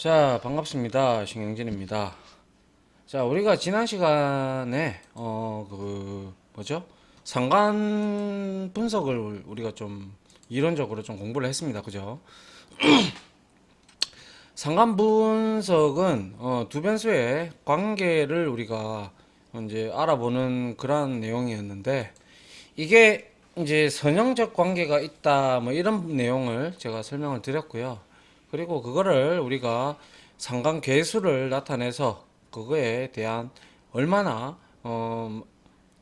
자, 반갑습니다. 신경진입니다. 자, 우리가 지난 시간에, 뭐죠? 상관 분석을 우리가 좀 이론적으로 좀 공부를 했습니다. 그죠? 상관 분석은, 두 변수의 관계를 우리가 이제 알아보는 그런 내용이었는데, 이게 이제 선형적 관계가 있다, 뭐 이런 내용을 제가 설명을 드렸고요. 그리고 그거를 우리가 상관계수를 나타내서 그거에 대한 얼마나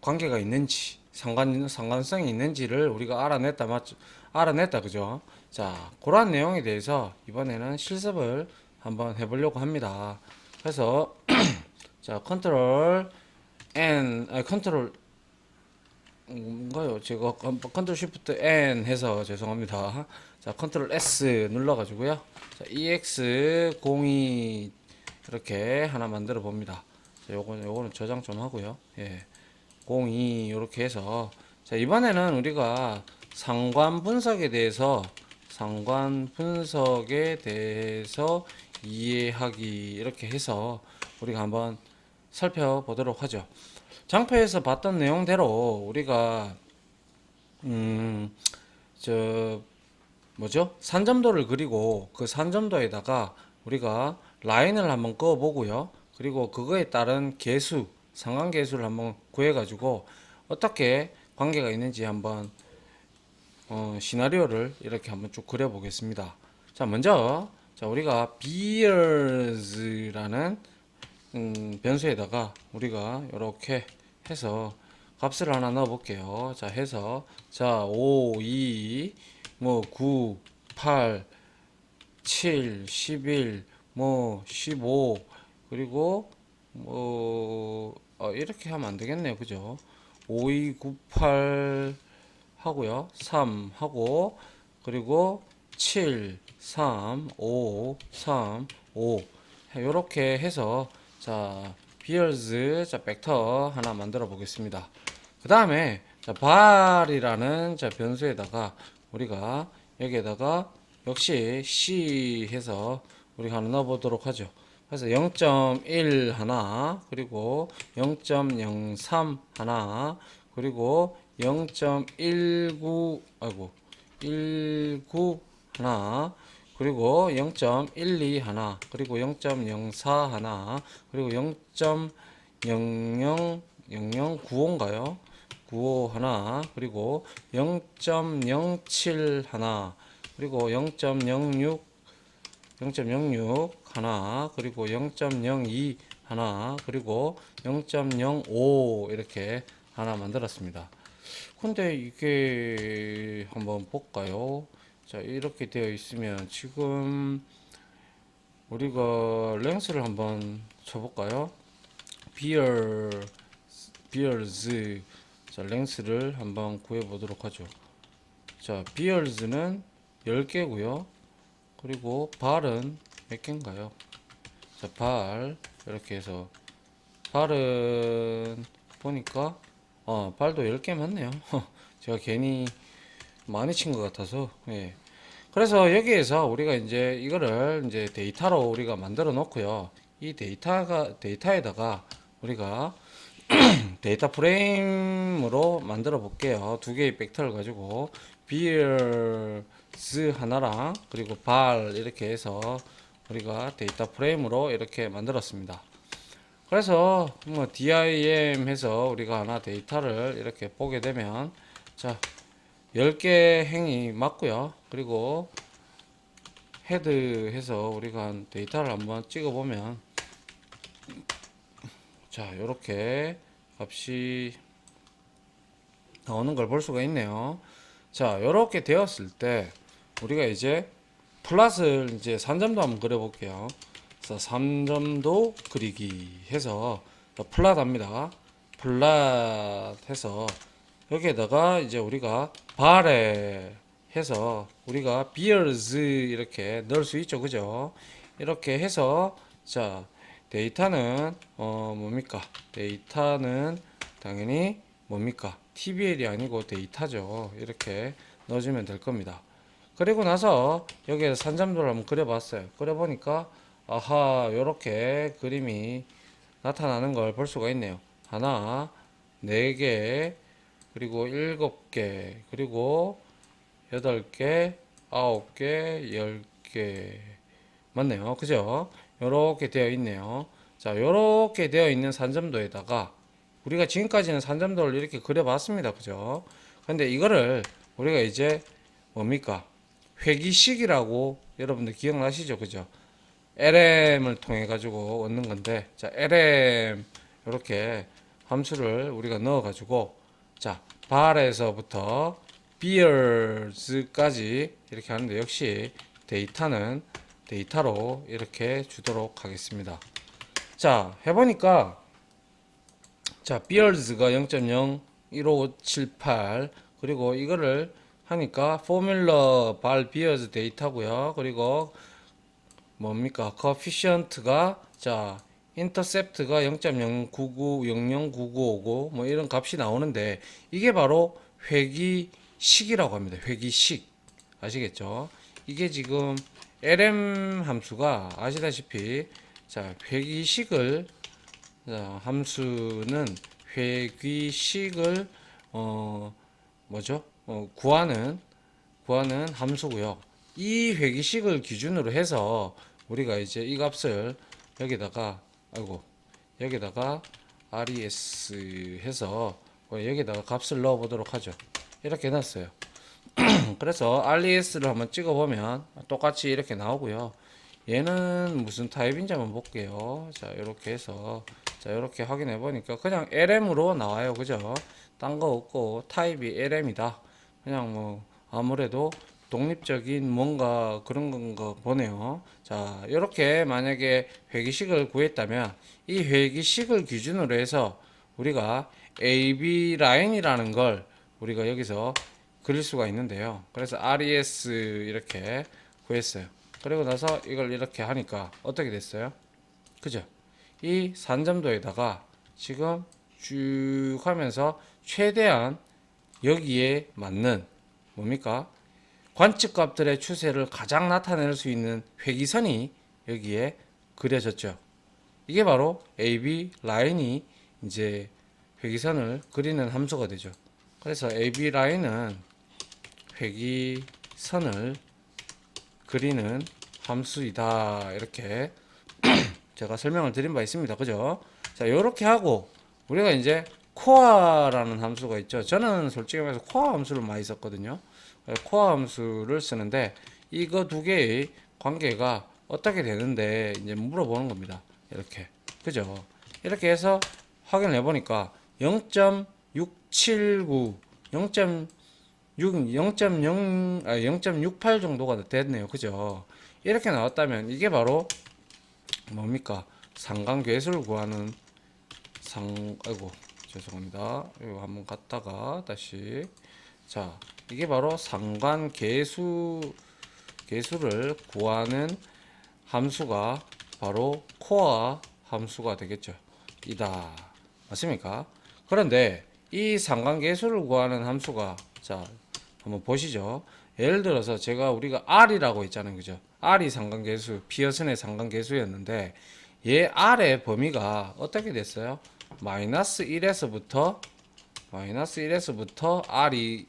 관계가 있는지 상관성이 있는지를 우리가 알아냈다 그죠? 자, 그러한 내용에 대해서 이번에는 실습을 한번 해보려고 합니다. 그래서 자, 컨트롤 N, 컨트롤 뭔가요? 제가 컨트롤 쉬프트 N 해서 죄송합니다. 자, 컨트롤 S 눌러가지고요. 자, EX02 이렇게 하나 만들어 봅니다. 자, 요거는 저장 좀 하고요. 예. 02 이렇게 해서 자, 이번에는 우리가 상관 분석에 대해서 이해하기 이렇게 해서 우리가 한번 살펴보도록 하죠. 장표에서 봤던 내용대로 우리가 음, 저 뭐죠? 산점도를 그리고 그 산점도에다가 우리가 라인을 한번 그어 보고요. 그리고 그거에 따른 상관계수를 한번 구해 가지고 어떻게 관계가 있는지 한번 시나리오를 이렇게 한번 쭉 그려 보겠습니다. 자, 먼저 자, 우리가 beers라는 변수에다가 우리가 이렇게 해서 값을 하나 넣어 볼게요. 자, 해서 자, 5, 2, 뭐 9, 8, 7, 11, 뭐 15, 그리고 이렇게 하면 안 되겠네요. 그죠? 5, 2, 9, 8 하고요. 3 하고 그리고 7, 3, 5, 3, 5 이렇게 해서 자, beers 자, 벡터 하나 만들어 보겠습니다. 그 다음에 자, var이라는 자, 변수에다가 우리가 여기에다가 역시 c 해서 우리가 하나 넣어 보도록 하죠. 그래서 0.1 하나, 그리고 0.03 하나, 그리고 0.19 아이고 19 하나, 그리고 0.12 하나, 그리고 0.04 하나, 그리고 0.000095인가요? 95 하나, 그리고 0.07 하나, 그리고 0.06 하나, 그리고 0.02 하나, 그리고 0.05 이렇게 하나 만들었습니다. 근데 이게 한번 볼까요? 자, 이렇게 되어 있으면 지금 우리가 랭스를 한번 쳐볼까요? beer, beers. 자, 랭스를 한번 구해 보도록 하죠. 자, beers는 10개고요. 그리고 발은 몇 개인가요? 자, 발 이렇게 해서 발은 보니까 발도 10개 맞네요. 제가 괜히 많이 친 것 같아서. 예. 그래서 여기에서 우리가 이제 이거를 이제 데이터로 우리가 만들어 놓고요. 이 데이터에다가 우리가 데이터 프레임으로 만들어 볼게요. 두 개의 벡터를 가지고 beers 하나랑 그리고 발 이렇게 해서 우리가 데이터 프레임으로 이렇게 만들었습니다. 그래서 뭐 dim 해서 우리가 하나 데이터를 이렇게 보게 되면 자, 10개 행이 맞고요. 그리고 헤드 해서 우리가 데이터를 한번 찍어 보면 자, 이렇게 값이 나오는 걸 볼 수가 있네요. 자, 이렇게 되었을 때 우리가 이제 플랫을 이제 3점도 한번 그려 볼게요. 그래서 3점도 그리기 해서 플랫 합니다. 플랫 해서 여기에다가 이제 우리가 발에 해서 우리가 beers 이렇게 넣을 수 있죠. 그죠? 이렇게 해서 자, 데이터는 뭡니까? 데이터는 당연히 뭡니까? TBL이 아니고 데이터죠. 이렇게 넣어주면 될 겁니다. 그리고 나서 여기에 산점도를 한번 그려봤어요. 그려보니까 아하, 요렇게 그림이 나타나는 걸 볼 수가 있네요. 하나, 네 개, 그리고 일곱 개, 그리고 여덟 개, 아홉 개, 열 개. 맞네요. 그죠? 요렇게 되어 있네요. 자, 요렇게 되어 있는 산점도에다가 우리가 지금까지는 산점도를 이렇게 그려봤습니다. 그죠? 근데 이거를 우리가 이제 뭡니까? 회기식이라고 여러분들 기억나시죠? 그죠? LM을 통해 가지고 얻는 건데, 자, LM 이렇게 함수를 우리가 넣어 가지고, 자, 발에서부터 beers까지 이렇게 하는데, 역시 데이터는 데이터로 이렇게 주도록 하겠습니다. 자, 해보니까, 자, beers가 0.01578, 그리고 이거를 하니까 포뮬러 발 beers 데이터고요. 그리고 뭡니까? coefficient가 자 인터셉트가 0.099009955 뭐 이런 값이 나오는데 이게 바로 회기식이라고 합니다. 회기식 아시겠죠? 이게 지금 lm 함수가 아시다시피 자 회기식을 자, 함수는 회기식을 뭐죠? 구하는 함수고요. 이 회기식을 기준으로 해서 우리가 이제 이 값을 여기다가 여기다가 res 해서 여기다가 값을 넣어 보도록 하죠. 이렇게 해놨어요. 그래서 res를 한번 찍어 보면 똑같이 이렇게 나오고요. 얘는 무슨 타입인지 한번 볼게요. 자, 이렇게 해서 자, 이렇게 확인해 보니까 그냥 lm으로 나와요. 그죠? 딴 거 없고 타입이 lm이다. 그냥 뭐 아무래도 독립적인 뭔가 그런 건가 보네요. 자, 이렇게 만약에 회기식을 구했다면 이 회기식을 기준으로 해서 우리가 AB 라인이라는 걸 우리가 여기서 그릴 수가 있는데요. 그래서 RES 이렇게 구했어요. 그리고 나서 이걸 이렇게 하니까 어떻게 됐어요? 그죠? 이 산점도에다가 지금 쭉 하면서 최대한 여기에 맞는 뭡니까? 관측값들의 추세를 가장 나타낼 수 있는 회기선이 여기에 그려졌죠. 이게 바로 AB 라인이 이제 회기선을 그리는 함수가 되죠. 그래서 AB 라인은 회기선을 그리는 함수이다. 이렇게 제가 설명을 드린 바 있습니다. 그죠? 자, 이렇게 하고 우리가 이제 코어라는 함수가 있죠. 저는 솔직히 말해서 코어 함수를 많이 썼거든요. 코어 함수를 쓰는데 이거 두 개의 관계가 어떻게 되는데 이제 물어보는 겁니다. 이렇게. 그죠? 이렇게 해서 확인을 해보니까 0.679, 0.68 정도가 됐네요. 그죠? 이렇게 나왔다면 이게 바로 뭡니까? 상관계수를 구하는 죄송합니다. 이거 한번 갔다가 다시 자, 이게 바로 계수를 구하는 함수가 바로 코어 함수가 되겠죠. 이다. 맞습니까? 그런데 이 상관계수를 구하는 함수가 자, 한번 보시죠. 예를 들어서 우리가 R이라고 했잖아요. 그죠? R이 상관계수, 피어슨의 상관계수였는데 얘 R의 범위가 어떻게 됐어요? 마이너스 1에서부터 R이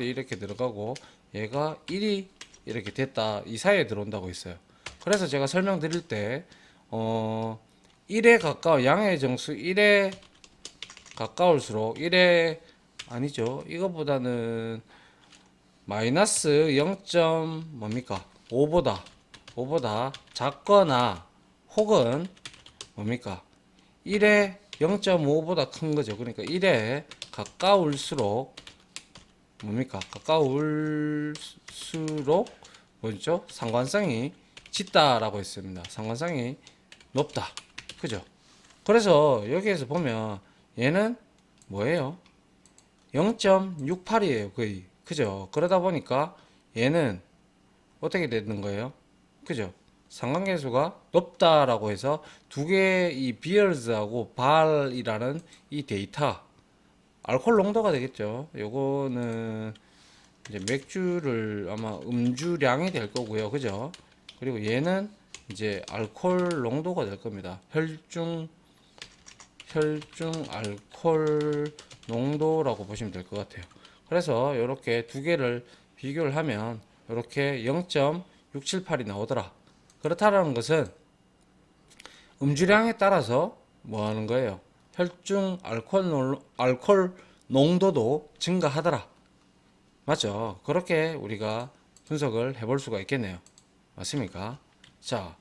이렇게 들어가고 얘가 1이 이렇게 됐다. 이 사이에 들어온다고 했어요. 그래서 제가 설명드릴 때 1에 가까워 양의 정수 1에 가까울수록 1에 아니죠. 이거보다는 마이너스 0. 뭡니까? 5보다 작거나 혹은 뭡니까? 1에 0.5보다 큰 거죠. 그러니까 1에 가까울수록 뭡니까? 가까울수록 뭐죠? 상관성이 짙다라고 했습니다. 상관성이 높다. 그죠? 그래서 여기에서 보면 얘는 뭐예요? 0.68이에요. 거의. 그죠? 그러다 보니까 얘는 어떻게 되는 거예요? 그죠? 상관계수가 높다라고 해서 두 개의 이 비얼즈하고 발이라는 이 데이터 알코올 농도가 되겠죠. 요거는 이제 맥주를 아마 음주량이 될 거고요. 그죠? 그리고 얘는 이제 알코올 농도가 될 겁니다. 혈중 알코올 농도라고 보시면 될 것 같아요. 그래서 이렇게 두 개를 비교를 하면 이렇게 0.678이 나오더라. 그렇다라는 것은 음주량에 따라서 뭐 하는 거예요? 혈중 알코올 농도도 증가하더라. 맞죠? 그렇게 우리가 분석을 해볼 수가 있겠네요. 맞습니까? 자,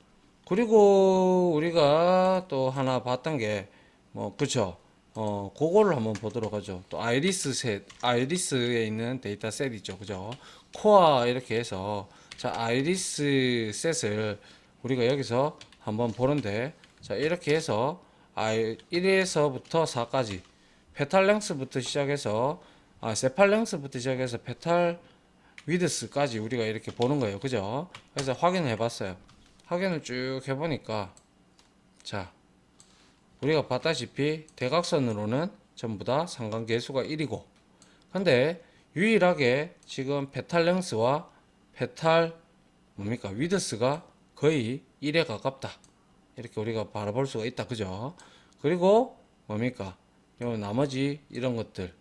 그리고 우리가 또 하나 봤던 게, 뭐, 그쵸? 그거를 한번 보도록 하죠. 또 아이리스에 있는 데이터 셋 있죠. 그죠? 코어 이렇게 해서, 자, 아이리스 셋을 우리가 여기서 한번 보는데, 자, 이렇게 해서, 1에서부터 4까지, 페탈 랭스부터 시작해서, 세팔 랭스부터 시작해서 페탈 위드스까지 우리가 이렇게 보는 거예요. 그죠? 그래서 확인해 봤어요. 확인을 쭉 해보니까, 자, 우리가 봤다시피 대각선으로는 전부 다 상관계수가 1이고, 근데 유일하게 지금 페탈 랭스와 페탈 뭡니까? 위드스가 거의 1에 가깝다. 이렇게 우리가 바라볼 수가 있다. 그죠? 그리고 뭡니까? 요 나머지 이런 것들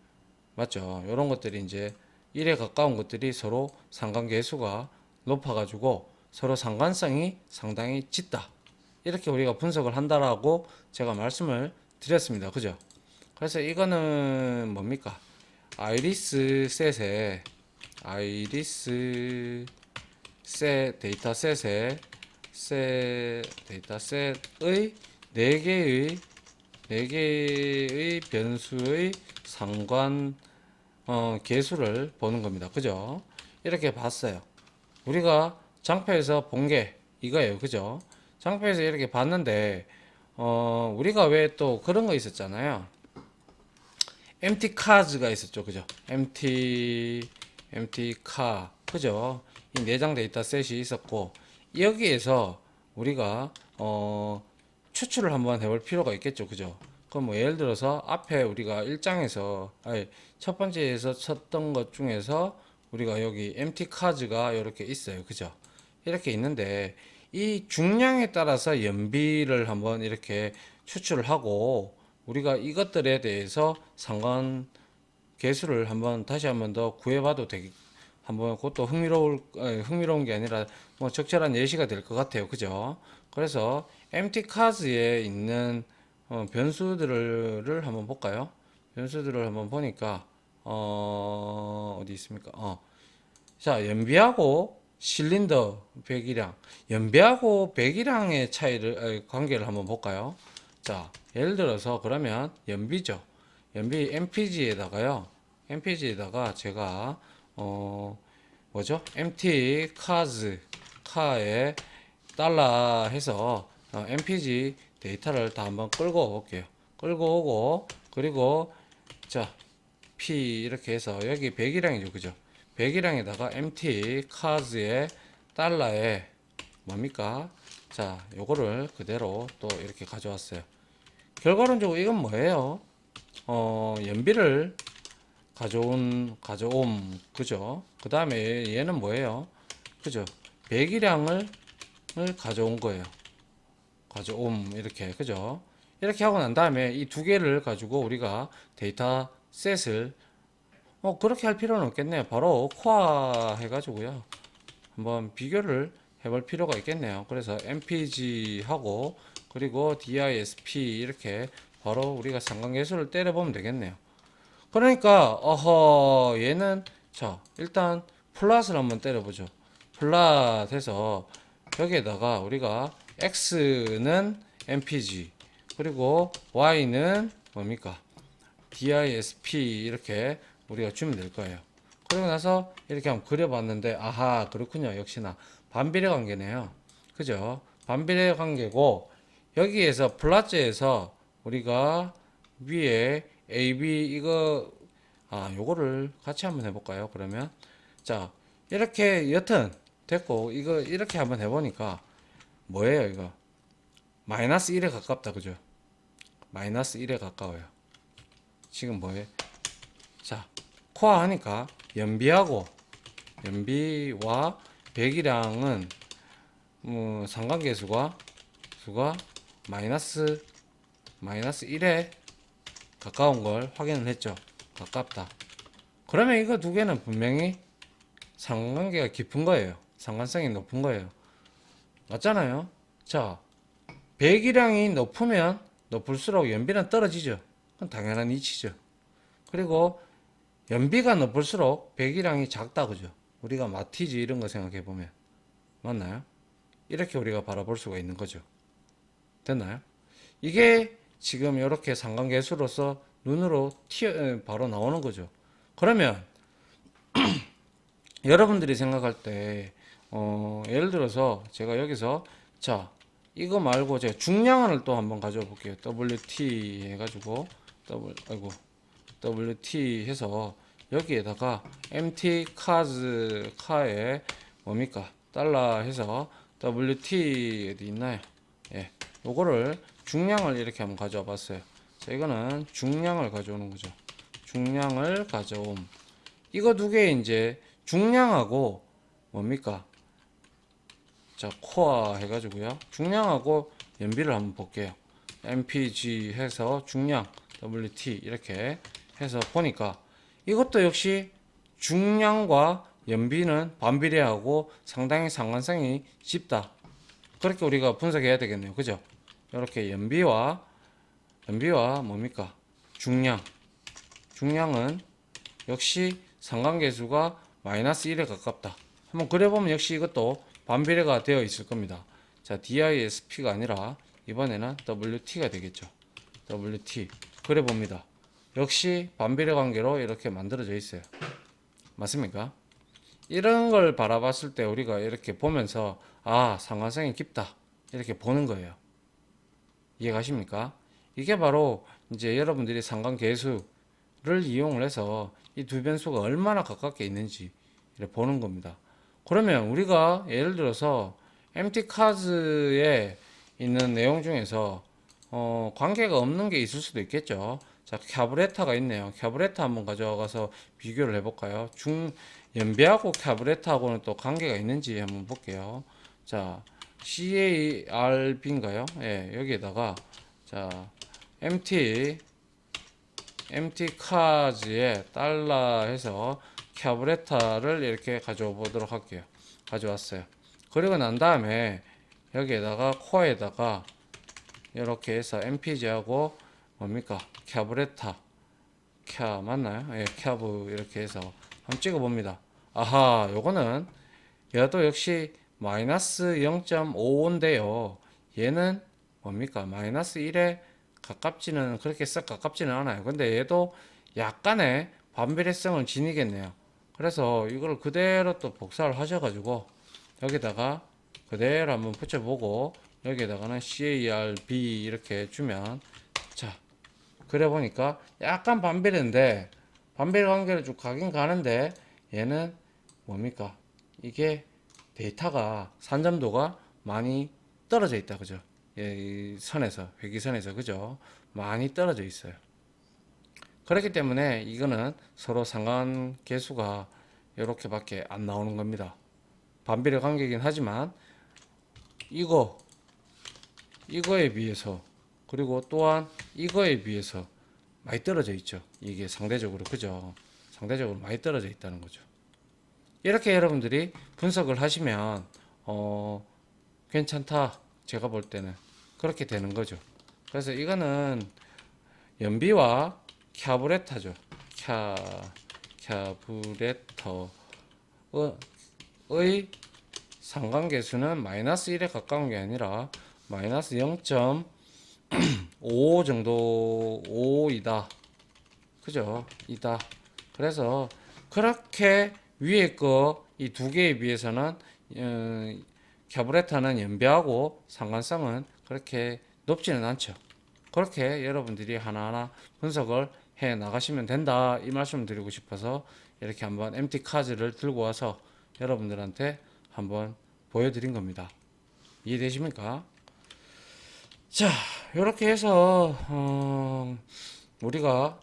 맞죠? 이런 것들이 이제 1에 가까운 것들이 서로 상관계수가 높아가지고 서로 상관성이 상당히 짙다. 이렇게 우리가 분석을 한다라고 제가 말씀을 드렸습니다. 그죠? 그래서 이거는 뭡니까? 아이리스 셋의 아이리스 셋 데이터셋의 데이터셋의 4개의 변수의 상관 계수를 보는 겁니다. 그죠? 이렇게 봤어요. 우리가 장표에서 본 게 이거예요. 그죠? 장표에서 이렇게 봤는데 우리가 왜 또 그런 거 있었잖아요. empty cars가 있었죠. 그죠? empty car. 그죠? 이 내장 데이터 셋이 있었고 여기에서 우리가 추출을 한번 해볼 필요가 있겠죠. 그죠? 그럼 뭐 예를 들어서 앞에 우리가 1장에서 첫 번째에서 쳤던 것 중에서 우리가 여기 empty cars가 이렇게 있어요. 그죠? 이렇게 있는데 이 중량에 따라서 연비를 한번 이렇게 추출을 하고 우리가 이것들에 대해서 상관 계수를 한번 다시 한번 더 구해봐도 한번 그것도 흥미로운 게 아니라 뭐 적절한 예시가 될 것 같아요. 그죠? 그래서 empty cars에 있는 변수들을 한번 볼까요? 변수들을 한번 보니까 어디 있습니까? 자, 연비하고 실린더 배기량, 연비하고 배기량의 관계를 한번 볼까요? 자, 예를 들어서 그러면 연비죠. 연비 MPG에다가 제가 뭐죠? MT 카에 달러 해서 MPG 데이터를 다 한번 끌고 올게요. 끌고 오고 그리고 자 P 이렇게 해서 여기 배기량이죠. 그죠? 배기량에다가 MT 카즈의 달러에 뭡니까? 자, 요거를 그대로 또 이렇게 가져왔어요. 결과론적으로 이건 뭐예요? 연비를 가져옴, 그죠? 그 다음에 얘는 뭐예요? 그죠? 배기량을 가져온 거예요. 가져옴, 이렇게, 그죠? 이렇게 하고 난 다음에 이 두 개를 가지고 우리가 데이터 셋을, 그렇게 할 필요는 없겠네요. 바로 코아 해가지고요. 한번 비교를 해볼 필요가 있겠네요. 그래서 MPG하고, 그리고 DISP 이렇게 바로 우리가 상관계수를 때려보면 되겠네요. 그러니까 얘는 자 일단 플랫을 한번 때려보죠. 플랫 해서 여기에다가 우리가 x는 mpg 그리고 y는 뭡니까 disp 이렇게 우리가 주면 될 거예요. 그러고 나서 이렇게 한번 그려봤는데 아하 그렇군요. 역시나 반비례 관계네요. 그죠? 반비례 관계고 여기에서 플랫에서 우리가 위에 AB 이거 요거를 같이 한번 해볼까요? 그러면 자 이렇게 여튼 됐고 이거 이렇게 한번 해보니까 뭐예요 이거 마이너스 1에 가깝다 그죠? 마이너스 1에 가까워요. 지금 뭐예요? 자 코어 하니까 연비와 배기량은 상관계수가 마이너스 1에 가까운 걸 확인을 했죠. 가깝다. 그러면 이거 두 개는 분명히 상관관계가 깊은 거예요. 상관성이 높은 거예요. 맞잖아요. 자, 배기량이 높으면 높을수록 연비는 떨어지죠. 그건 당연한 이치죠. 그리고 연비가 높을수록 배기량이 작다, 그죠? 우리가 마티즈 이런 거 생각해 보면 맞나요? 이렇게 우리가 바라볼 수가 있는 거죠. 됐나요? 이게 지금 이렇게 상관계수로서 눈으로 바로 나오는 거죠. 그러면 여러분들이 생각할 때 예를 들어서 제가 여기서 자 이거 말고 제가 중량을 또 한번 가져와 볼게요. WT 해가지고 WT 해서 여기에다가 MT 카즈 카에 뭡니까 달러 해서 WT 어디 있나요? 예, 요거를 중량을 이렇게 한번 가져와 봤어요. 자, 이거는 중량을 가져오는 거죠. 중량을 가져옴. 이거 두 개 이제 중량하고 뭡니까? 자, 코어 해가지고요. 중량하고 연비를 한번 볼게요. MPG 해서 중량 WT 이렇게 해서 보니까 이것도 역시 중량과 연비는 반비례하고 상당히 상관성이 짙다. 그렇게 우리가 분석해야 되겠네요. 그죠? 이렇게 연비와 뭡니까? 중량은 역시 상관계수가 마이너스 1에 가깝다. 한번 그려보면 역시 이것도 반비례가 되어 있을 겁니다. 자, DISP가 아니라 이번에는 WT가 되겠죠. WT 그려봅니다. 역시 반비례 관계로 이렇게 만들어져 있어요. 맞습니까? 이런 걸 바라봤을 때 우리가 이렇게 보면서 아, 상관성이 깊다. 이렇게 보는 거예요. 이해가십니까? 이게 바로 이제 여러분들이 상관계수를 이용을 해서 이 두 변수가 얼마나 가깝게 있는지 보는 겁니다. 그러면 우리가 예를 들어서 MT 카즈에 있는 내용 중에서 관계가 없는 게 있을 수도 있겠죠. 자, 캬브레타가 있네요. 캬브레타 한번 가져가서 비교를 해볼까요? 연비하고 캬브레타하고는 또 관계가 있는지 한번 볼게요. 자, CARB인가요? 예, 여기에다가 자, MT 카즈에 달러 해서 캬브레타를 이렇게 가져와 보도록 할게요. 가져왔어요. 그리고 난 다음에 여기에다가 코어에다가 이렇게 해서 MPG하고 뭡니까? 캬브레타 맞나요? 예, 캬브 이렇게 해서 한번 찍어 봅니다. 아하, 요거는 얘도 역시 마이너스 0.55인데요. 얘는 뭡니까? 마이너스 1에 가깝지는 그렇게 썩 가깝지는 않아요. 근데 얘도 약간의 반비례성을 지니겠네요. 그래서 이걸 그대로 또 복사를 하셔가지고 여기다가 그대로 한번 붙여보고 여기에다가는 CARB 이렇게 주면 자 그래 보니까 약간 반비례인데 반비례 관계를 쭉 가긴 가는데 얘는 뭡니까? 이게 데이터가 산점도가 많이 떨어져 있다 그죠? 이 선에서 회기선에서 그죠? 많이 떨어져 있어요. 그렇기 때문에 이거는 서로 상관계수가 이렇게밖에 안 나오는 겁니다. 반비례 관계이긴 하지만 이거에 비해서 그리고 또한 이거에 비해서 많이 떨어져 있죠. 이게 상대적으로 그죠? 상대적으로 많이 떨어져 있다는 거죠. 이렇게 여러분들이 분석을 하시면 괜찮다. 제가 볼 때는 그렇게 되는 거죠. 그래서 이거는 연비와 캬브레타죠. 캬브레터의 상관계수는 마이너스 1에 가까운 게 아니라 마이너스 0.5 정도 5이다. 그죠? 이다. 그래서 그렇게 위에 거 이 두 개에 비해서는 캬브레타는 연비하고 상관성은 그렇게 높지는 않죠. 그렇게 여러분들이 하나하나 분석을 해 나가시면 된다 이 말씀을 드리고 싶어서 이렇게 한번 MT 카즈를 들고 와서 여러분들한테 한번 보여드린 겁니다. 이해되십니까? 자, 이렇게 해서 우리가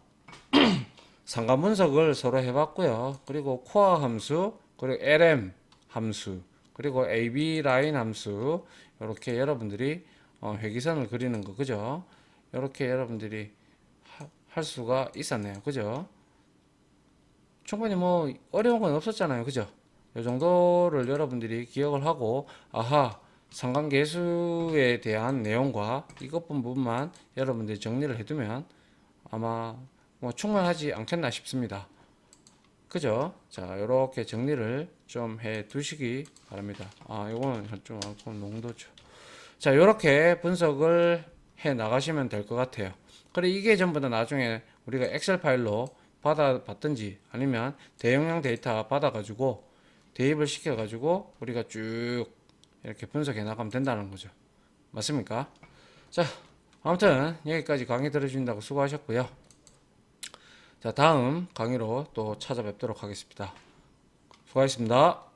상관 분석을 서로 해봤고요. 그리고 코어 함수, 그리고 LM 함수, 그리고 AB 라인 함수 이렇게 여러분들이 회기선을 그리는 거 그죠? 이렇게 여러분들이 할 수가 있었네요. 그죠? 충분히 뭐 어려운 건 없었잖아요. 그죠? 이 정도를 여러분들이 기억을 하고 아하 상관계수에 대한 내용과 이것 부분만 여러분들이 정리를 해두면 아마 뭐 충분하지 않겠나 싶습니다. 그죠? 자, 이렇게 정리를 좀 해 두시기 바랍니다. 아, 요거는 좀 농도죠. 자, 이렇게 분석을 해 나가시면 될 것 같아요. 그래, 이게 전부 다 나중에 우리가 엑셀 파일로 받든지 아니면 대용량 데이터 받아가지고 대입을 시켜가지고 우리가 쭉 이렇게 분석해 나가면 된다는 거죠. 맞습니까? 자, 아무튼 여기까지 강의 들어주신다고 수고하셨고요. 자, 다음 강의로 또 찾아뵙도록 하겠습니다. 수고하셨습니다.